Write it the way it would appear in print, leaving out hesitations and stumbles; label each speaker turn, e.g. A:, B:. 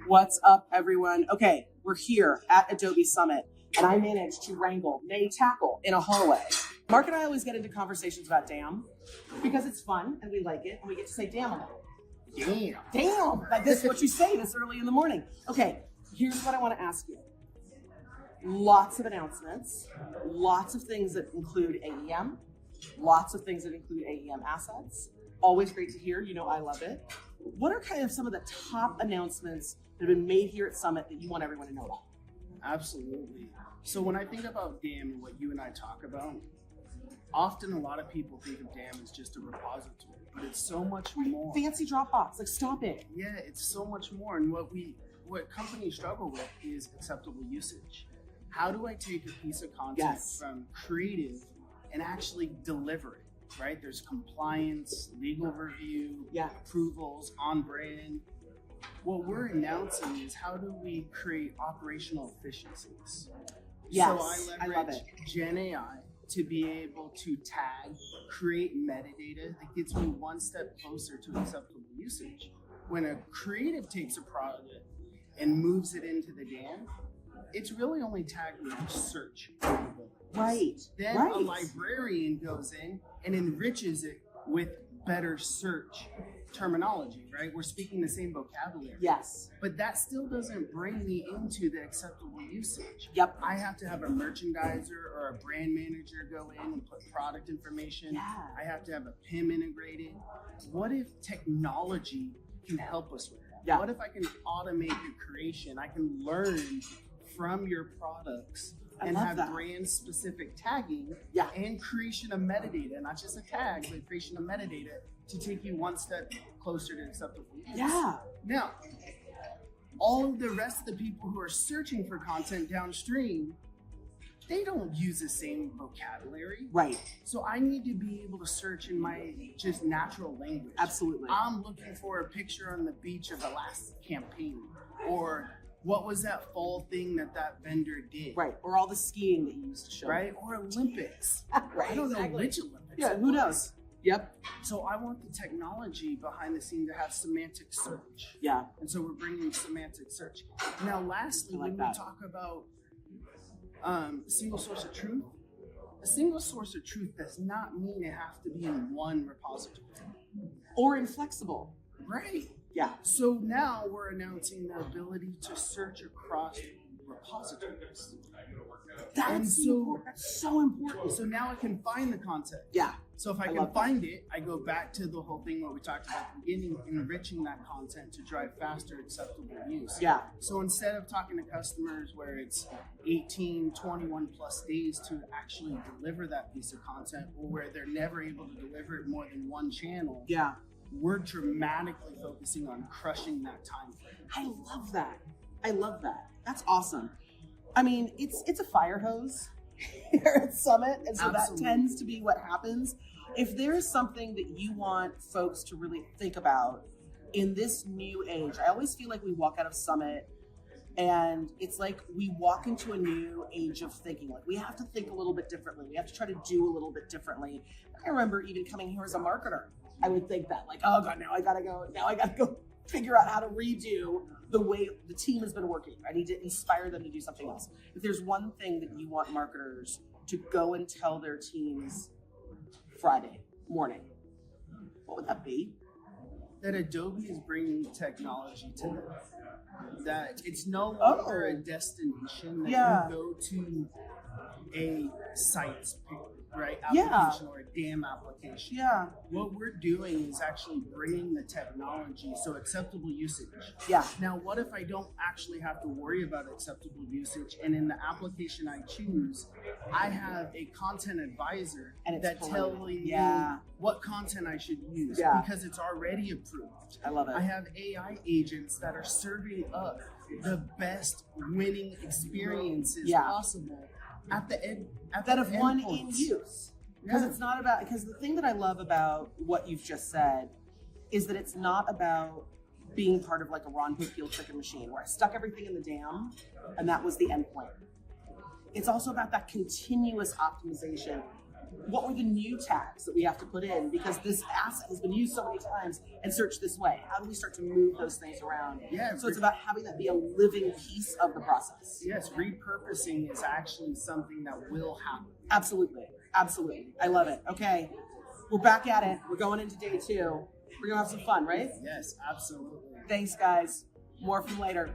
A: What's up, everyone? Okay, we're here at Adobe Summit, and I managed to wrangle, nay, tackle in a hallway. Mark and I always get into conversations about damn because it's fun and we like it, and we get to say damn a lot. Damn. Like this is what you say this early in the morning. Okay, here's what I want to ask you. Lots of announcements, lots of things that include AEM, lots of things that include AEM assets. Always great to hear. You know I love it. What are kind of some of the top announcements that have been made here at Summit that you want everyone to know about?
B: Absolutely. So when I think about DAM and what you and I talk about, often a lot of people think of DAM as just a repository, but it's so much more.
A: Fancy Dropbox, like stop it.
B: Yeah, it's so much more. And what companies struggle with is acceptable usage. How do I take a piece of content from creative and actually deliver it? Right? There's compliance, legal review, approvals, on brand. What we're announcing is how do we create operational efficiencies?
A: Yes,
B: so I leverage Gen AI to be able to tag, create metadata that gets me one step closer to acceptable usage. When a creative takes a product and moves it into the DAM, it's really only tagged with search capabilities.
A: Right.
B: Then a librarian goes in and enriches it with better search terminology, right? We're speaking the same vocabulary.
A: Yes.
B: But that still doesn't bring me into the acceptable usage.
A: Yep.
B: I have to have a merchandiser or a brand manager go in and put product information.
A: Yeah.
B: I have to have a PIM integrated. What if technology can help us with that?
A: Yeah.
B: What if I can automate the creation? I can learn from your products and have brand-specific tagging and creation of metadata, not just a tag, but creation of metadata to take you one step closer to acceptable use.
A: Yeah.
B: Now, all of the rest of the people who are searching for content downstream, they don't use the same vocabulary.
A: Right.
B: So I need to be able to search in my just natural language.
A: Absolutely.
B: I'm looking for a picture on the beach of the last campaign, or what was that fall thing that vendor did?
A: Right, or all the skiing that you used to show.
B: Right, or Olympics.
A: Right,
B: I don't know which Olympics.
A: Yeah, who knows? Yep.
B: So I want the technology behind the scene to have semantic search.
A: Yeah.
B: And so we're bringing semantic search. Now, lastly, when we talk about single source of truth, a single source of truth does not mean it has to be in one repository.
A: Or inflexible.
B: Right.
A: Yeah.
B: So now we're announcing the ability to search across repositories.
A: That's so important.
B: So now I can find the content.
A: Yeah.
B: So if I can find it, I go back to the whole thing what we talked about at the beginning, enriching that content to drive faster, acceptable use.
A: Yeah.
B: So instead of talking to customers where it's 18, 21 plus days to actually deliver that piece of content, or where they're never able to deliver it more than one channel.
A: Yeah.
B: We're dramatically focusing on crushing that time frame.
A: I love that. I love that. That's awesome. I mean, it's a fire hose here at Summit, and so that tends to be what happens. If there's something that you want folks to really think about in this new age, I always feel like we walk out of Summit and it's like we walk into a new age of thinking. Like we have to think a little bit differently. We have to try to do a little bit differently. I remember even coming here as a marketer, I would think that like, oh God, now I gotta go figure out how to redo the way the team has been working. I need to inspire them to do something else. If there's one thing that you want marketers to go and tell their teams Friday morning, what would that be?
B: That Adobe is bringing technology to them. That it's no longer a destination that you go to a site, right? Application or a DAM application.
A: Yeah.
B: What we're doing is actually bringing the technology, so acceptable usage.
A: Yeah.
B: Now, what if I don't actually have to worry about acceptable usage, and in the application I choose, I have a content advisor that's telling me what content I should use because it's already approved.
A: I love it.
B: I have AI agents that are serving up the best winning experiences possible at the end
A: of one in use. Because it's not about, because the thing that I love about what you've just said is that it's not about being part of like a Ron Popeil chicken machine where I stuck everything in the DAM and that was the end point. It's also about that continuous optimization What were the new tags that we have to put in? Because this asset has been used so many times and searched this way. How do we start to move those things around?
B: Yeah.
A: So it's about having that be a living piece of the process.
B: Yes, repurposing is actually something that will happen.
A: Absolutely. Absolutely. I love it. Okay. We're back at it. We're going into day 2. We're going to have some fun, right?
B: Yes, absolutely.
A: Thanks, guys. More from later.